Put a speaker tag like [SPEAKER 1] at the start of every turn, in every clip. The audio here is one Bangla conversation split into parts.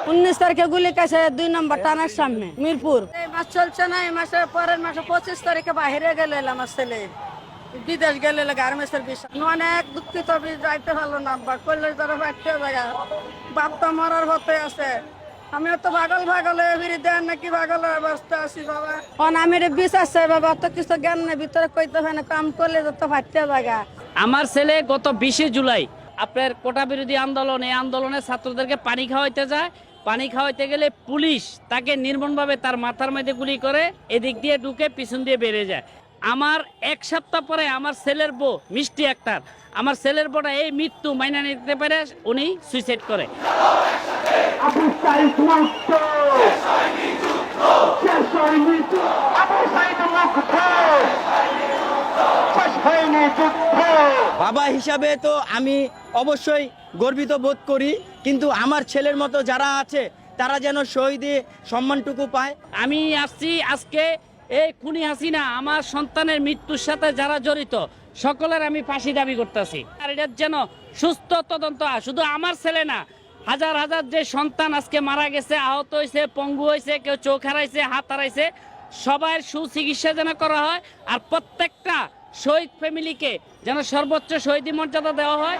[SPEAKER 1] উনিশ তারিখে গুলি কাছে 2 নম্বর টানার সামনে মিরপুর। এই মাস চলছে না, এই মাসে পরের মাসে 25 তারিখে বাইরে গেলে আমার ছেলে বিদেশ গেলে গার্মেন্টসের বিষয় অনেক দুঃখিত। যাইতে ভালো না কলেজ ধরো একটা জায়গা বাপটা মরার হতে আছে। আমিও তো পাগল হয়ে বিরুদ্ধে নাকি পাগলের অবস্থা আছি বাবা। আমি বিশ্বাস চাই বাবা, অত কিছু জ্ঞান নেই ভিতরে কইতে হয় না, কাম করলে যত ফাটতে জায়গা।
[SPEAKER 2] আমার ছেলে গত 20 জুলাই আপনার কোটা বিরোধী আন্দোলন, এই আন্দোলনে ছাত্রদেরকে পানি খাওয়াইতে যায়। পানি খাওয়াইতে গেলে পুলিশ তাকে নির্মমভাবে তার মাথার মধ্যে গুলি করে, এদিক দিয়ে ঢুকে পিছন দিয়ে বেরিয়ে যায়। আমার 1 সপ্তাহ পরে আমার ছেলের বউ মিষ্টি আক্তার, আমার ছেলের বউটা এই মৃত্যু মাইনা নিতে পারে উনি সুইসাইড করে।
[SPEAKER 3] বাবা হিসাবে তো আমি অবশ্যই গর্বিত বোধ করি, কিন্তু আমার ছেলের মতো যারা আছে তারা যেন শহীদে সম্মানটুকু পায়।
[SPEAKER 2] আমি আসছি আজকে এই খুনি হাসিনা আমার সন্তানের মৃত্যুর সাথে যারা জড়িত সকলের আমি ফাঁসি দাবি করতেছি। আর এটার যেন সুস্থ তদন্ত হয়। শুধু আমার ছেলে না, হাজার হাজার যে সন্তান আজকে মারা গেছে, আহত হয়েছে, পঙ্গু হয়েছে, কেউ চোখ হারাইছে, হাত হারাইছে, সবার সুচিকিৎসা যেন করা হয়। আর প্রত্যেকটা শহীদ ফ্যামিলিকে যেন সর্বোচ্চ শহীদি মর্যাদা দেওয়া হয়।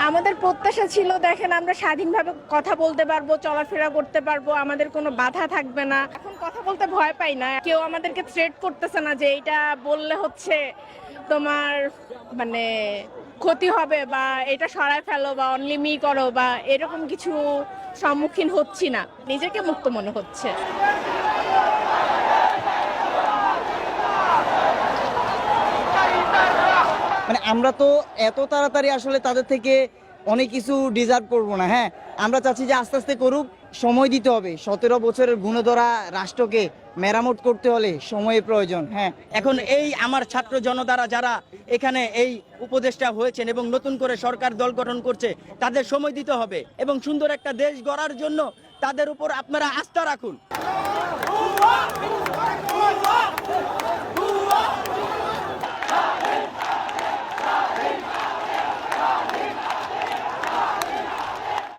[SPEAKER 4] আমাদের প্রত্যাশা ছিল, দেখেন আমরা স্বাধীনভাবে কথা বলতে পারবো, চলাফেরা করতে পারবো, আমাদের কোনো বাধা থাকবে না। এখন কথা বলতে ভয় পাই না, কেউ আমাদেরকে থ্রেট করতেছে না যে এটা বললে হচ্ছে তোমার মানে ক্ষতি হবে বা এটা সরায় ফেলো বা অনলিমি করো বা এরকম কিছু সম্মুখীন হচ্ছি না, নিজেকে মুক্ত মনে হচ্ছে।
[SPEAKER 3] মানে আমরা তো এত তাড়াতাড়ি আসলে তাদের থেকে অনেক কিছু ডিজার্ভ করব না। হ্যাঁ, আমরা চাচ্ছি যে আস্তে আস্তে করুক, সময় দিতে হবে। 17 বছরের গুণধরা রাষ্ট্রকে মেরামত করতে হলে সময়ের প্রয়োজন। হ্যাঁ, এখন এই আমার ছাত্র জনতারা যারা এখানে এই উপদেষ্টা হয়েছেন এবং নতুন করে সরকার দল গঠন করছে, তাদের সময় দিতে হবে এবং সুন্দর একটা দেশ গড়ার জন্য তাদের উপর আপনারা আস্থা রাখুন।